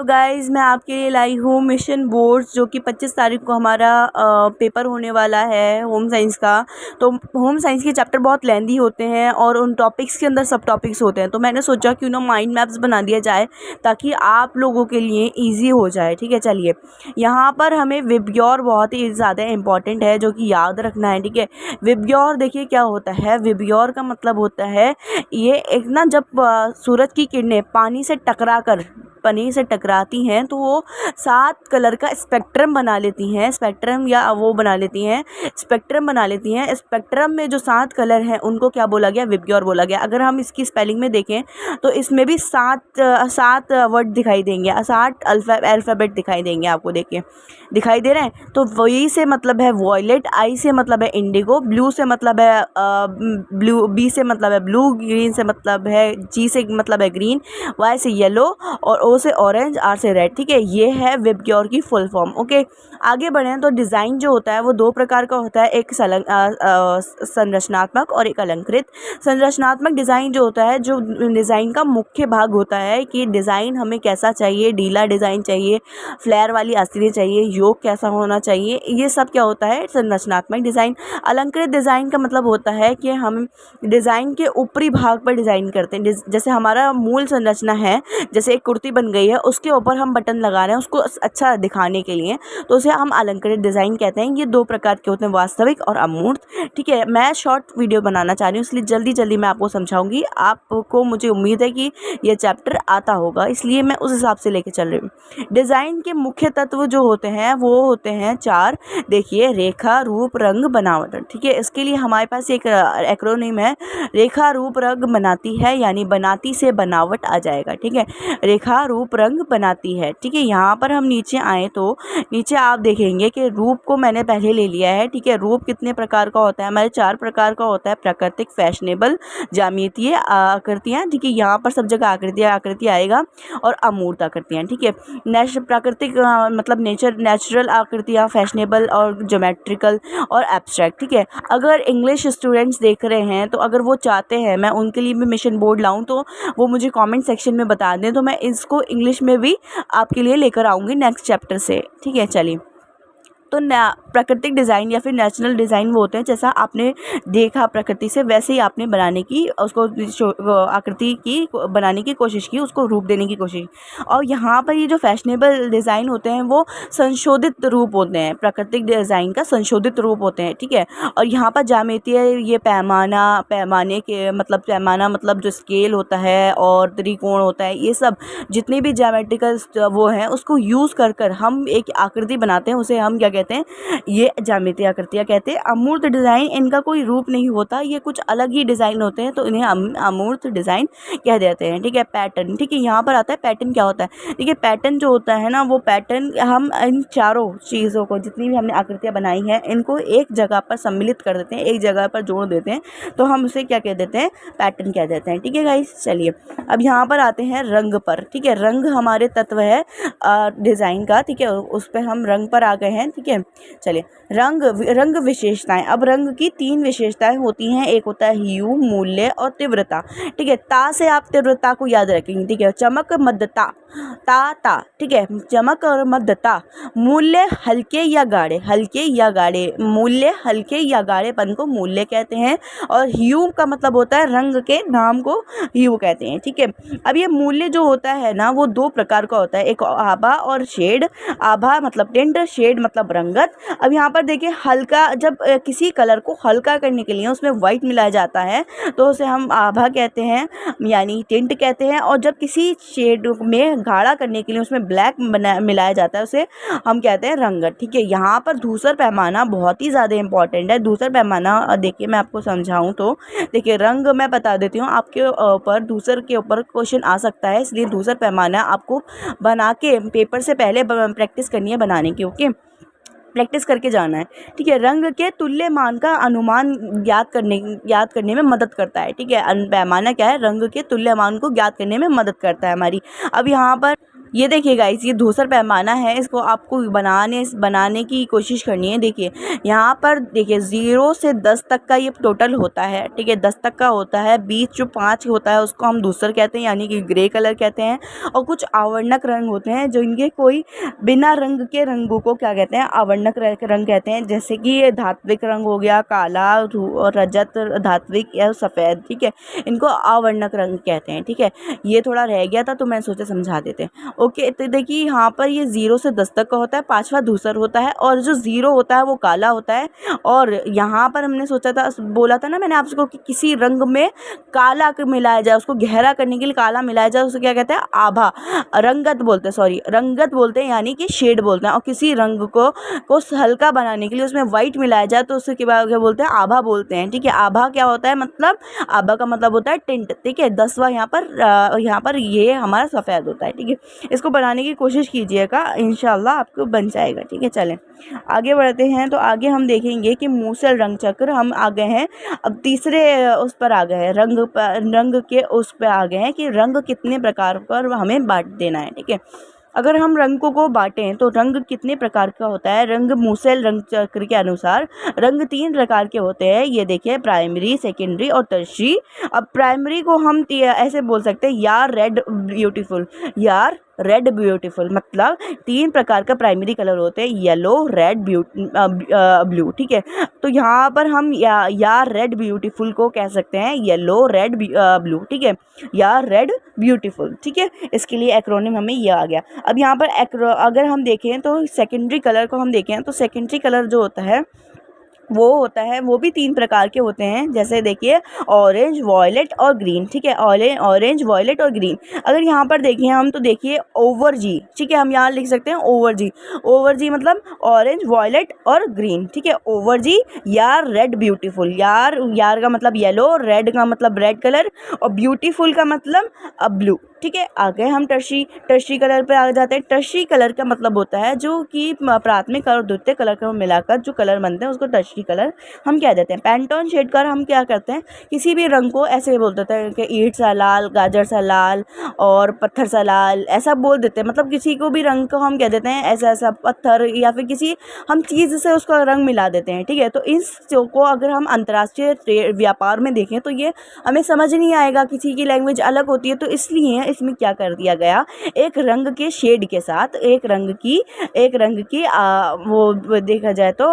तो गाइज़ मैं आपके लिए लाई हूँ मिशन बोर्ड्स, जो कि 25 तारीख को हमारा पेपर होने वाला है होम साइंस का। तो होम साइंस के चैप्टर बहुत लेंदी होते हैं और उन टॉपिक्स के अंदर सब टॉपिक्स होते हैं। तो मैंने सोचा क्यों ना माइंड मैप्स बना दिया जाए ताकि आप लोगों के लिए ईजी हो जाए। ठीक है, चलिए यहाँ पर हमें विबग्योर बहुत ही ज़्यादा इंपॉर्टेंट है जो कि याद रखना है। ठीक है, विबग्योर देखिए क्या होता है। विबग्योर का मतलब होता है ये एक ना, जब सूरज की किरणें पानी से टकराती हैं तो वो 7 कलर का स्पेक्ट्रम बना लेती हैं। स्पेक्ट्रम बना लेती हैं। स्पेक्ट्रम में जो 7 कलर हैं उनको क्या बोला गया? विबग्योर बोला गया। अगर हम इसकी स्पेलिंग में देखें तो इसमें भी 7 वर्ड दिखाई देंगे, 7 अल्फ़ाबेट दिखाई देंगे आपको। देखिए दिखाई दे रहे हैं। तो वही से मतलब है वॉयलेट, आई से मतलब है इंडिगो, ब्लू से मतलब है बी से मतलब है ब्लू, ग्रीन से मतलब है, जी से मतलब है ग्रीन, वाई से येलो और ओ से ऑरेंज, आर से रेड। ठीक है, ये है विबग्योर की फुल फॉर्म। ओके, आगे बढ़ें तो डिज़ाइन जो होता है वो 2 प्रकार का होता है, एक संरचनात्मक और एक अलंकृत। संरचनात्मक डिज़ाइन जो होता है, जो डिज़ाइन का मुख्य भाग होता है कि डिज़ाइन हमें कैसा चाहिए, ढीला डिज़ाइन चाहिए, फ्लेयर वाली आस्तीनें चाहिए, योग कैसा होना चाहिए, ये सब क्या होता है? संरचनात्मक डिज़ाइन। अलंकृत डिज़ाइन का मतलब होता है कि हम डिज़ाइन के ऊपरी भाग पर डिज़ाइन करते हैं। जैसे हमारा मूल संरचना है, जैसे एक कुर्ती बन गई है, उसके ऊपर हम बटन लगा रहे हैं उसको अच्छा दिखाने के लिए, तो उसे हम अलंकृत डिज़ाइन कहते हैं। ये 2 प्रकार के होते हैं, वास्तविक और अमूर्त। ठीक है, मैं शॉर्ट वीडियो बनाना चाह रही हूँ इसलिए जल्दी मैं आपको समझाऊंगी। आपको मुझे उम्मीद है कि ये चैप्टर आता होगा, इसलिए मैं उस हिसाब से लेके चल रही हूँ। डिज़ाइन के मुख्य तत्व जो होते हैं वो होते हैं 4। देखिए, रेखा, रूप, रंग, बनावट। ठीक है, इसके लिए हमारे पास एक एक्रोनिम है, रेखा रूप रंग बनाती है, यानी बनाती से बनावट आ जाएगा। ठीक है, रेखा रूप रंग बनाती है। ठीक है, यहाँ पर हम नीचे आए तो नीचे आप देखेंगे कि रूप को मैंने पहले ले लिया है। ठीक है, रूप कितने प्रकार का होता है? हमारे 4 प्रकार का होता है, प्राकृतिक, फैशनेबल, ज्यामितीय आकृतियाँ। ठीक है, यहाँ पर सब जगह आकृति आएगा और अमूर्त आकृतियाँ। ठीक है, प्राकृतिक मतलब नेचुरल आकृतियाँ, फैशनेबल और ज्योमेट्रिकल और एब्स्ट्रैक्ट। ठीक है, अगर इंग्लिश स्टूडेंट्स देख रहे हैं तो अगर वो चाहते हैं मैं उनके लिए भी मिशन बोर्ड लाऊं तो वो मुझे कमेंट सेक्शन में बता दें, तो मैं इसको इंग्लिश में भी आपके लिए लेकर आऊँगी नेक्स्ट चैप्टर से। ठीक है, चलिए तो प्राकृतिक डिज़ाइन या फिर नेचुरल डिज़ाइन वो होते हैं, जैसा आपने देखा प्रकृति से वैसे ही आपने बनाने की उसको आकृति की बनाने की कोशिश की, उसको रूप देने की कोशिश। और यहाँ पर ये जो फैशनेबल डिज़ाइन होते हैं वो संशोधित रूप होते हैं, प्राकृतिक डिज़ाइन का संशोधित रूप होते हैं। ठीक है, और यहाँ पर ज्यामितीय ये पैमाना मतलब जो स्केल होता है और त्रिकोण होता है, ये सब जितने भी ज्योमेट्रिकल वो हैं उसको यूज़ कर हम एक आकृति बनाते हैं, उसे हम क्या कहते हैं? ये ज्यामितीय आकृतियाँ कहते हैं। अमूर्त डिज़ाइन, इनका कोई रूप नहीं होता, ये कुछ अलग ही डिज़ाइन होते हैं, तो इन्हें अमूर्त डिज़ाइन कह देते हैं। ठीक है, पैटर्न। ठीक है, यहाँ पर आता है पैटर्न क्या होता है। ठीक है, पैटर्न जो होता है ना, वो पैटर्न हम इन चारों चीज़ों को, जितनी भी हमने आकृतियाँ बनाई हैं, इनको एक जगह पर सम्मिलित कर देते हैं, एक जगह पर जोड़ देते हैं, तो हम उसे क्या कह देते हैं? पैटर्न कह देते हैं। ठीक है गाइस, चलिए अब यहाँ पर आते हैं रंग पर। ठीक है, रंग हमारे तत्व है डिज़ाइन का। ठीक है, उस पर हम रंग पर आ गए हैं। ठीक है, चलिए रंग विशेषताएं। अब रंग की 3 विशेषताएं होती हैं, एक होता है ह्यू, मूल्य और तीव्रता। ठीक है, ता से आप तीव्रता को याद रखेंगे। ठीक है, चमक, मध्यता, ता। ठीक है, चमक और मध्यता। मूल्य, हल्के या गाढ़े, मूल्य हल्के या गाढ़ेपन को मूल्य कहते हैं। और ह्यू का मतलब होता है रंग के नाम को ह्यू कहते हैं। ठीक है, अब ये मूल्य जो होता है ना, वो 2 प्रकार का होता है, एक आभा और शेड। आभा मतलब टिंट, शेड मतलब रंगत। अब यहाँ पर देखिए, हल्का, जब किसी कलर को हल्का करने के लिए उसमें वाइट मिलाया जाता है तो उसे हम आभा कहते हैं, यानी टिंट कहते हैं। और जब किसी शेड में गाढ़ा करने के लिए उसमें ब्लैक मिलाया जाता है उसे हम कहते हैं रंगत। ठीक है, यहाँ पर धूसर पैमाना बहुत ही ज़्यादा इंपॉर्टेंट है। धूसर पैमाना देखिए मैं आपको समझाऊँ तो देखिए, रंग मैं बता देती हूँ, आपके ऊपर धूसर के ऊपर क्वेश्चन आ सकता है, इसलिए धूसर पैमाना आपको बना के पेपर से पहले प्रैक्टिस करनी है बनाने की। ओके, प्रैक्टिस करके जाना है। ठीक है, रंग के तुल्य मान का अनुमान ज्ञात करने में मदद करता है। ठीक है, पैमाना क्या है? रंग के तुल्य मान को ज्ञात करने में मदद करता है हमारी। अब यहाँ पर ये देखिए गाइस, ये धूसर पैमाना है, इसको आपको बनाने की कोशिश करनी है। देखिए यहाँ पर देखिए 0 से 10 तक का ये टोटल होता है, ठीक है, 10 तक का होता है। बीच जो 5 होता है उसको हम धूसर कहते हैं, यानी कि ग्रे कलर कहते हैं। और कुछ आवर्णक रंग होते हैं जो इनके कोई बिना रंग के रंगों को क्या कहते हैं, आवर्णक रंग कहते हैं। जैसे कि ये धात्विक रंग हो गया, काला, रजत, धात्विक या सफ़ेद, ठीक है, इनको आवर्णक रंग कहते हैं। ठीक है, ये थोड़ा रह गया था तो मैंने सोचा समझा देते हैं। ओके, तो देखिए यहाँ पर ये 0 से 10 तक का होता है, 5वां धूसर होता है, और जो 0 होता है वो काला होता है। और यहाँ पर हमने सोचा था, बोला था ना मैंने आपको कि किसी रंग में काला मिलाया जाए, उसको गहरा करने के लिए काला मिलाया जाए, उसे क्या कहते हैं, आभा, रंगत बोलते हैं, सॉरी रंगत बोलते हैं, यानी कि शेड बोलते हैं। और किसी रंग को हल्का बनाने के लिए उसमें वाइट मिलाया जाए तो उसके बाद क्या बोलते हैं, आभा बोलते हैं। ठीक है, आभा क्या होता है, मतलब आभा का मतलब होता है टिंट। ठीक है, 10वां यहाँ पर ये हमारा सफ़ेद होता है। ठीक है, इसको बनाने की कोशिश कीजिएगा, इंशाल्लाह आपको बन जाएगा। ठीक है, चलें आगे बढ़ते हैं। तो आगे हम देखेंगे कि मूसल रंग चक्र हम आ गए हैं, अब तीसरे उस पर आ गए हैं, रंग के उस पर आ गए हैं कि रंग कितने प्रकार पर हमें बांट देना है। ठीक है, अगर हम रंगों को बांटें तो रंग कितने प्रकार का होता है। रंग मूसल रंग चक्र के अनुसार रंग 3 प्रकार के होते हैं। ये देखिए, प्राइमरी, सेकेंडरी और टर्शियरी। अब प्राइमरी को हम ऐसे बोल सकते हैं, यार रेड ब्यूटीफुल, यार रेड ब्यूटीफुल, मतलब 3 प्रकार का प्राइमरी कलर होते हैं, येलो, रेड, ब्लू। ठीक है, तो यहाँ पर हम यार रेड ब्यूटीफुल को कह सकते हैं येलो, रेड, ब्लू। ठीक है, यार रेड ब्यूटीफुल। ठीक है, इसके लिए एक्रोनिम हमें ये आ गया। अब यहाँ पर अगर हम देखें तो सेकेंडरी कलर को हम देखें तो सेकेंडरी कलर जो होता है वो होता है, वो भी 3 प्रकार के होते हैं। जैसे देखिए, ऑरेंज, वॉयलेट और ग्रीन। ठीक है, ऑरेंज, वॉयलेट और ग्रीन। अगर यहाँ पर देखें हम तो देखिए ओवर जी। ठीक है, हम यहाँ लिख सकते हैं ओवर जी। ओवर जी मतलब ऑरेंज, वॉयलेट और ग्रीन। ठीक है, ओवर जी, यार रेड ब्यूटीफुल, यार का मतलब येलो, रेड का मतलब रेड कलर और ब्यूटीफुल का मतलब ब्लू। ठीक है, आगे हम टर्शी कलर पे आ जाते हैं। टर्शी कलर का मतलब होता है जो कि प्राथमिक और द्वितीय कलर को मिलाकर जो कलर बनते हैं उसको टर्शी कलर हम कह देते हैं। पैंटोन शेड कर हम क्या करते हैं, किसी भी रंग को ऐसे बोल देते हैं कि ईंट सा लाल, गाजर सा लाल और पत्थर सा लाल, ऐसा बोल देते हैं। मतलब किसी को भी रंग को हम कह देते हैं ऐसा ऐसा पत्थर, या फिर किसी हम चीज़ से उसका रंग मिला देते हैं। ठीक है, तो इस को अगर हम अंतर्राष्ट्रीय व्यापार में देखें तो ये हमें समझ नहीं आएगा, किसी की लैंग्वेज अलग होती है। तो इसलिए इसमें क्या कर दिया गया, एक रंग के शेड के साथ एक रंग की वो देखा जाए तो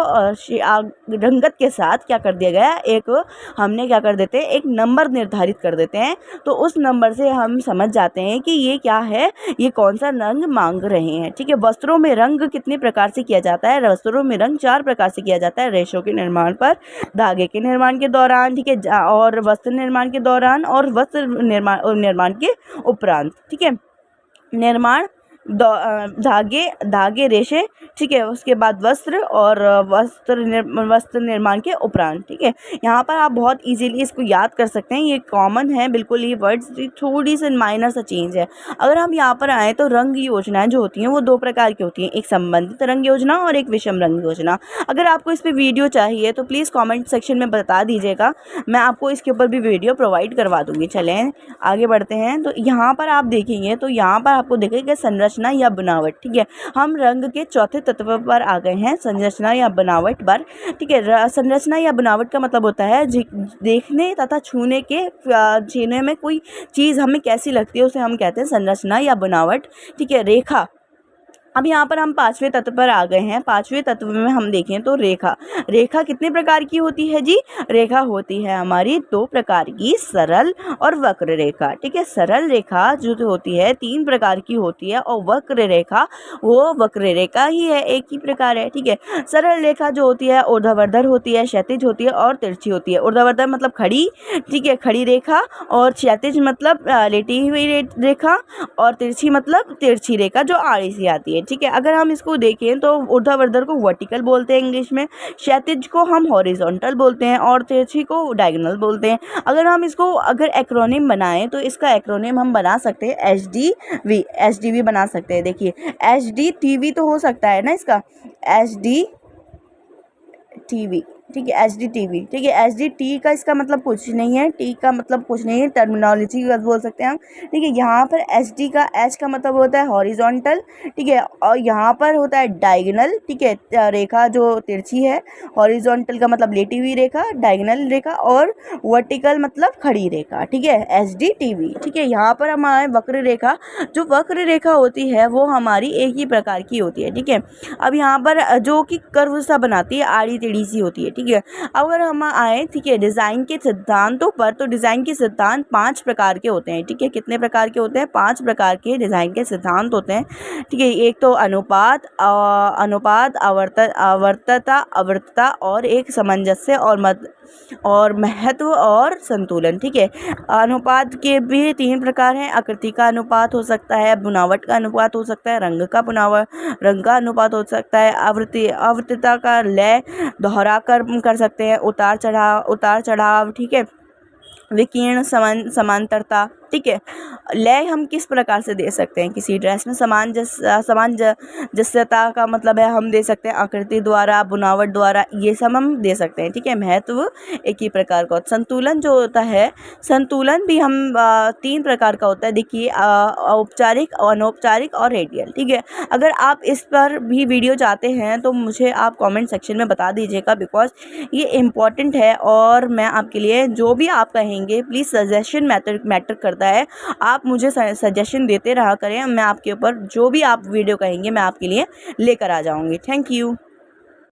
रंगत के साथ क्या कर दिया गया, एक हमने क्या कर देते हैं, एक नंबर निर्धारित कर देते हैं। तो उस नंबर से हम समझ जाते हैं कि ये क्या है, ये कौन सा रंग मांग रहे हैं। ठीक है, वस्त्रों में रंग कितने प्रकार से किया जाता है। वस्त्रों में रंग 4 प्रकार से किया जाता है, रेशों के निर्माण पर, धागे के निर्माण के दौरान, ठीक है, और वस्त्र निर्माण के दौरान और वस्त्र निर्माण के उपरांत। ठीक है, निर्माण, धागे, रेशे, ठीक है, उसके बाद वस्त्र और वस्त्र निर्माण के उपरांत। ठीक है, यहाँ पर आप बहुत इजीली इसको याद कर सकते हैं, ये कॉमन है बिल्कुल, ये वर्ड्स थोड़ी सी माइनर सा चेंज है। अगर हम यहाँ पर आएँ तो रंग योजनाएं जो होती हैं वो 2 प्रकार की होती हैं, एक संबंधित रंग योजना और एक विषम रंग योजना। अगर आपको इस पर वीडियो चाहिए तो प्लीज़ कॉमेंट सेक्शन में बता दीजिएगा, मैं आपको इसके ऊपर भी वीडियो प्रोवाइड करवा दूँगी। चलें आगे बढ़ते हैं। तो यहाँ पर आप देखेंगे तो यहाँ पर आपको देखेंगे संरचना या बनावट। ठीक है, हम रंग के चौथे तत्व पर आ गए हैं, संरचना या बनावट पर। ठीक है, संरचना या बनावट का मतलब होता है देखने तथा छूने में कोई चीज़ हमें कैसी लगती है उसे हम कहते हैं संरचना या बनावट। ठीक है, रेखा। अब यहाँ पर हम 5वें तत्व पर आ गए हैं। 5वें तत्व में हम देखें तो रेखा कितने प्रकार की होती है जी। रेखा होती है हमारी 2 प्रकार की, सरल और वक्र रेखा। ठीक है, सरल रेखा जो होती है 3 प्रकार की होती है और वक्र रेखा वो वक्र रेखा ही है, एक ही प्रकार है। ठीक है, सरल रेखा जो होती है ऊर्ध्वाधर होती है, क्षैतिज होती है और तिरछी होती है। ऊर्ध्वाधर मतलब खड़ी, ठीक है, खड़ी रेखा, और क्षैतिज मतलब लेटी हुई रेखा, और तिरछी मतलब तिरछी रेखा जो आड़ी से आती है। ठीक है, अगर हम इसको देखें तो ऊर्ध्वाधर को वर्टिकल बोलते हैं इंग्लिश में, क्षैतिज को हम हॉरिजॉन्टल बोलते हैं और तिरछी को डायगोनल बोलते हैं। अगर हम इसको एक्रोनिम बनाएं तो इसका एक्रोनिम हम बना सकते हैं HDV बना सकते हैं। देखिए, HDTV तो हो सकता है ना, इसका HDTV ठीक है, एच डी टीवी। ठीक है, एच डी टी का इसका मतलब कुछ नहीं है, टी का मतलब कुछ नहीं है, टर्मिनोलॉजी बोल सकते हैं हम। ठीक है, यहाँ पर एच डी का एच का मतलब होता है हॉरिजॉन्टल। ठीक है, और यहाँ पर होता है डायगोनल। ठीक है, रेखा जो तिरछी है। हॉरिजॉन्टल का मतलब लेटी हुई रेखा, डायगोनल रेखा, और वर्टिकल मतलब खड़ी रेखा। ठीक है, एच डी टीवी। ठीक है, यहाँ पर हमारे वक्र रेखा, जो वक्र रेखा होती है वो हमारी एक ही प्रकार की होती है। ठीक है, अब यहाँ पर जो कि कर्व सा बनाती है, आड़ी टेढ़ी सी होती है। ठीक है, अगर हम आए, ठीक है, डिज़ाइन के सिद्धांतों पर, तो डिज़ाइन के सिद्धांत 5 प्रकार के होते हैं। ठीक है, कितने प्रकार के होते हैं? 5 प्रकार के डिज़ाइन के सिद्धांत होते हैं। ठीक है, एक तो अनुपात, आवर्तता, और एक सामंजस्य और महत्व और संतुलन। ठीक है, अनुपात के भी 3 प्रकार हैं। आकृति का अनुपात हो सकता है, बुनावट का अनुपात हो सकता है, रंग का अनुपात हो सकता है, आवृत्तिता का लय दोहरा कर सकते हैं, उतार चढ़ाव। ठीक है, विकीर्ण समांतरता। ठीक है, लय हम किस प्रकार से दे सकते हैं? किसी ड्रेस में सामंजस्यता का मतलब है हम दे सकते हैं आकृति द्वारा, बुनावट द्वारा, ये सब हम दे सकते हैं। ठीक है, महत्व एक ही प्रकार का। संतुलन जो होता है, संतुलन भी हम 3 प्रकार का होता है। देखिए, औपचारिक, अनौपचारिक और रेडियल। ठीक है, अगर आप इस पर भी वीडियो चाहते हैं तो मुझे आप कमेंट सेक्शन में बता दीजिएगा, बिकॉज ये इम्पॉर्टेंट है। और मैं आपके लिए जो भी आप कहेंगे, प्लीज़ सजेशन मैटर करता है। आप मुझे सजेशन देते रहा करें, मैं आपके ऊपर जो भी आप वीडियो कहेंगे मैं आपके लिए लेकर आ जाऊंगी। Thank you.